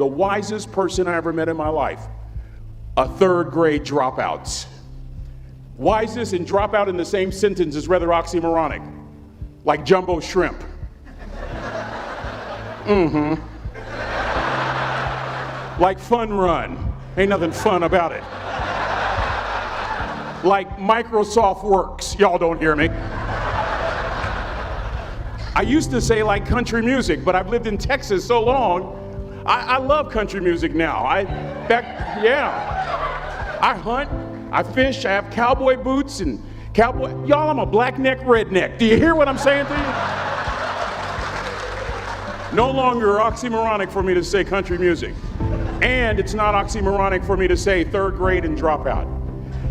the wisest person I ever met in my life, a third grade dropout. Wisest and dropout in the same sentence is rather oxymoronic, like jumbo shrimp. Like fun run, ain't nothing fun about it. Like Microsoft Works, y'all don't hear me. I used to say like country music, but I've lived in Texas so long, I love country music now. I hunt, I fish, I have cowboy boots and y'all, I'm a black neck redneck. Do you hear what I'm saying to you? No longer oxymoronic for me to say country music. And it's not oxymoronic for me to say third grade and dropout.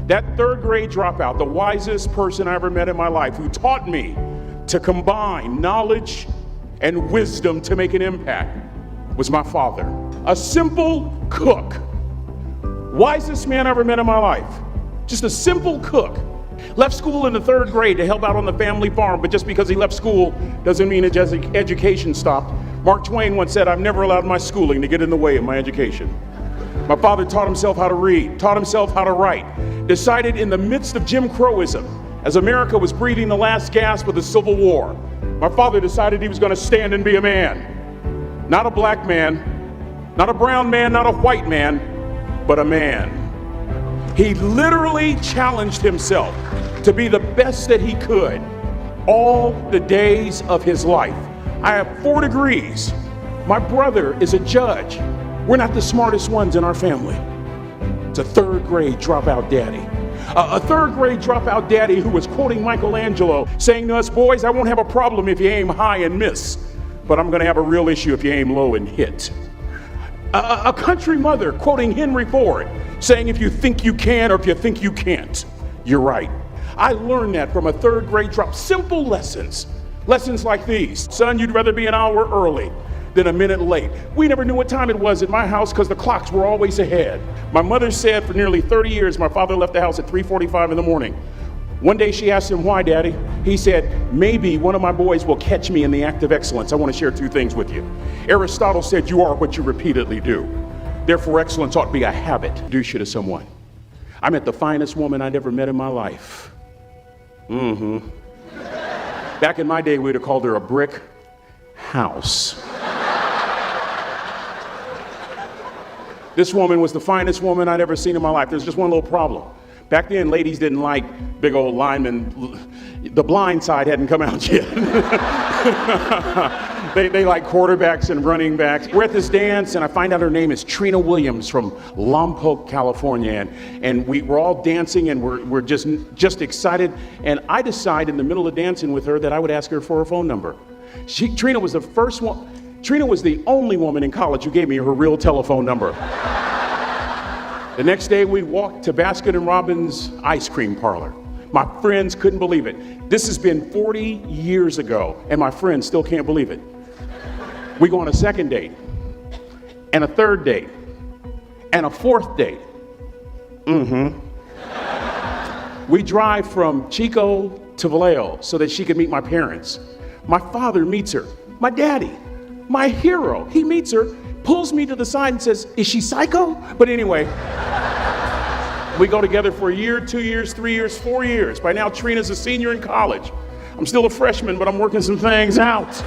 That third grade dropout, the wisest person I ever met in my life, who taught me to combine knowledge and wisdom to make an impact, was my father. A simple cook. Wisest man I ever met in my life. Just a simple cook. Left school in the third grade to help out on the family farm, but just because he left school doesn't mean his education stopped. Mark Twain once said, "I've never allowed my schooling to get in the way of my education." My father taught himself how to read, taught himself how to write, decided in the midst of Jim Crowism, as America was breathing the last gasp of the Civil War, my father decided he was going to stand and be a man. Not a black man, not a brown man, not a white man, but a man. He literally challenged himself to be the best that he could all the days of his life. I have 4 degrees. My brother is a judge. We're not the smartest ones in our family. It's a third grade dropout daddy. A third grade dropout daddy who was quoting Michelangelo, saying to us, "Boys, I won't have a problem if you aim high and miss, but I'm gonna have a real issue if you aim low and hit." A country mother quoting Henry Ford, saying, "If you think you can or if you think you can't, you're right." I learned that from a third grade drop. Simple lessons. Lessons like these. Son, you'd rather be an hour early than a minute late. We never knew what time it was at my house because the clocks were always ahead. My mother said for nearly 30 years my father left the house at 3:45 in the morning. One day she asked him, "Why, Daddy?" He said, "Maybe one of my boys will catch me in the act of excellence. I want to share 2 things with you. Aristotle said you are what you repeatedly do. Therefore, excellence ought to be a habit." Introduce you to someone. I met the finest woman I'd ever met in my life. Back in my day, we'd have called her a brick house. This woman was the finest woman I'd ever seen in my life. There's just one little problem. Back then, ladies didn't like big old linemen. The Blind Side hadn't come out yet. They like quarterbacks and running backs. We're at this dance, and I find out her name is Trina Williams from Lompoc, California. And we're all dancing, and we're just excited. And I decide in the middle of dancing with her that I would ask her for her phone number. Trina was the first one. Trina was the only woman in college who gave me her real telephone number. The next day, we walked to Baskin & Robbins ice cream parlor. My friends couldn't believe it. This has been 40 years ago, and my friends still can't believe it. We go on a second date, and a third date, and a fourth date. We drive from Chico to Vallejo so that she could meet my parents. My father meets her. My daddy, my hero, he meets her, pulls me to the side and says, "Is she psycho?" But anyway, we go together for a year, 2 years, 3 years, 4 years. By now, Trina's a senior in college. I'm still a freshman, but I'm working some things out.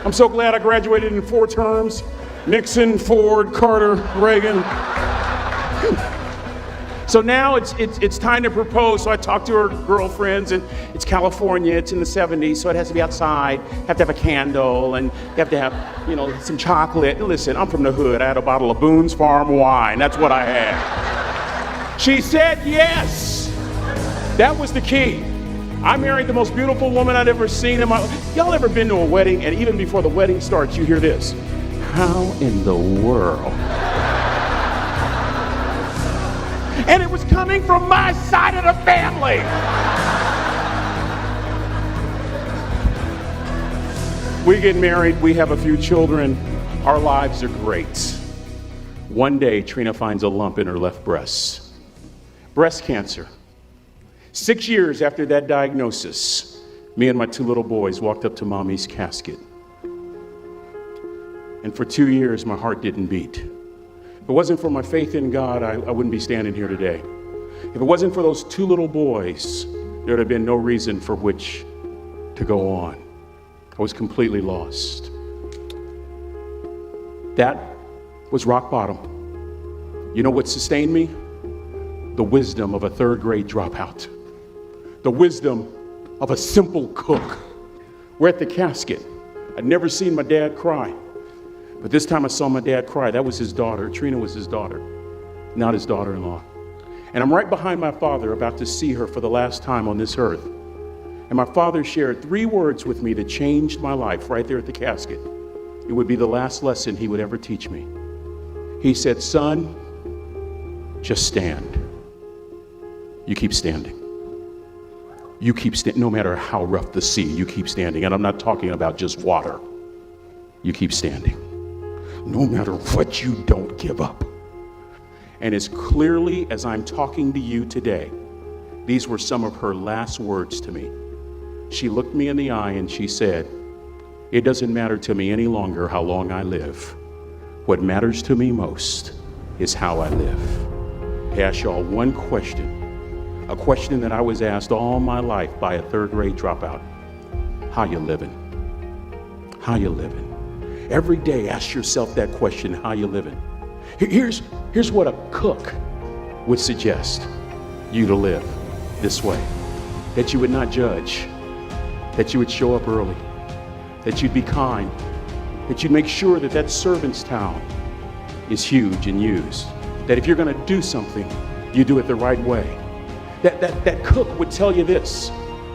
I'm so glad I graduated in 4 terms. Nixon, Ford, Carter, Reagan. So now it's time to propose. So I talked to her girlfriends, and it's California, it's in the 70s, so it has to be outside. You have to have a candle, and you have to have, some chocolate. Listen, I'm from the hood. I had a bottle of Boone's Farm wine. That's what I had. She said yes. That was the key. I married the most beautiful woman I'd ever seen in my life. Y'all ever been to a wedding, and even before the wedding starts, you hear this? How in the world? And it was coming from my side of the family. We get married, we have a few children, our lives are great. One day, Trina finds a lump in her left breast. Breast cancer. 6 years after that diagnosis, me and my 2 little boys walked up to Mommy's casket. And for 2 years, my heart didn't beat. If it wasn't for my faith in God, I wouldn't be standing here today. If it wasn't for those 2 little boys, there would have been no reason for which to go on. I was completely lost. That was rock bottom. You know what sustained me? The wisdom of a 3rd grade dropout. The wisdom of a simple cook. We're at the casket. I'd never seen my dad cry. But this time I saw my dad cry. That was his daughter. Trina was his daughter, not his daughter-in-law. And I'm right behind my father, about to see her for the last time on this earth. And my father shared 3 words with me that changed my life right there at the casket. It would be the last lesson he would ever teach me. He said, "Son, just stand. You keep standing. You keep standing, no matter how rough the sea, you keep standing." And I'm not talking about just water. You keep standing. No matter what, you don't give up. And as clearly as I'm talking to you today, these were some of her last words to me. She looked me in the eye and she said, "It doesn't matter to me any longer how long I live. What matters to me most is how I live." I ask y'all one question, a question that I was asked all my life by a 3rd grade dropout. How you living? How you living? Every day ask yourself that question, how you living? Here's what a cook would suggest you to live this way. That you would not judge, that you would show up early, that you'd be kind, that you'd make sure that that servant's towel is huge and used, that if you're gonna do something, you do it the right way. That cook would tell you this,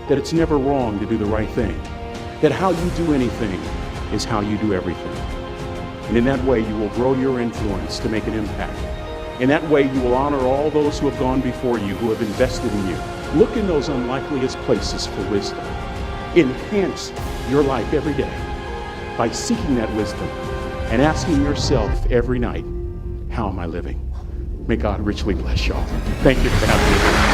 that it's never wrong to do the right thing, that how you do anything is how you do everything. And in that way, you will grow your influence to make an impact. In that way, you will honor all those who have gone before you, who have invested in you. Look in those unlikeliest places for wisdom. Enhance your life every day by seeking that wisdom and asking yourself every night, how am I living? May God richly bless y'all. Thank you for having me.